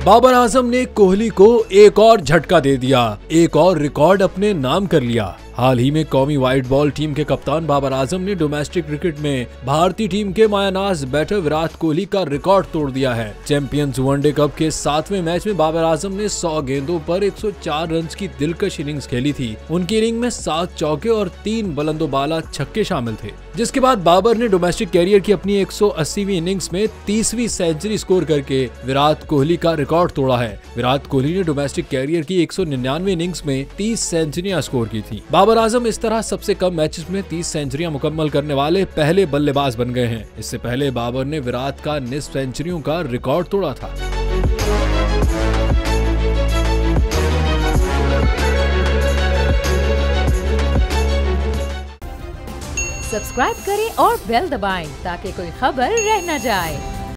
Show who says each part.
Speaker 1: बाबर आजम ने कोहली को एक और झटका दे दिया, एक और रिकॉर्ड अपने नाम कर लिया। हाल ही में कौमी व्हाइट बॉल टीम के कप्तान बाबर आजम ने डोमेस्टिक क्रिकेट में भारतीय टीम के मायानाज बैटर विराट कोहली का रिकॉर्ड तोड़ दिया है। चैंपियंस वनडे कप के 7वें मैच में बाबर आजम ने 100 गेंदों पर 104 रन की दिलकश इनिंग्स खेली थी। उनकी इनिंग में 7 चौके और 3 बुलंदोबाला छक्के शामिल थे, जिसके बाद बाबर ने डोमेस्टिक कैरियर की अपनी 180वीं इनिंग्स में 30वीं सेंचुरी स्कोर करके विराट कोहली का रिकॉर्ड तोड़ा है। विराट कोहली ने डोमेस्टिक कैरियर की 199 इनिंग्स में 30 सेंचुरियां स्कोर की थी। बाबर आजम इस तरह सबसे कम मैचेस में 30 सेंचुरियां मुकम्मल करने वाले पहले बल्लेबाज बन गए हैं। इससे पहले बाबर ने विराट का निस्फ सेंचुरियों का रिकॉर्ड तोड़ा था।
Speaker 2: सब्सक्राइब करें और बेल दबाएं ताकि कोई खबर रह न जाए।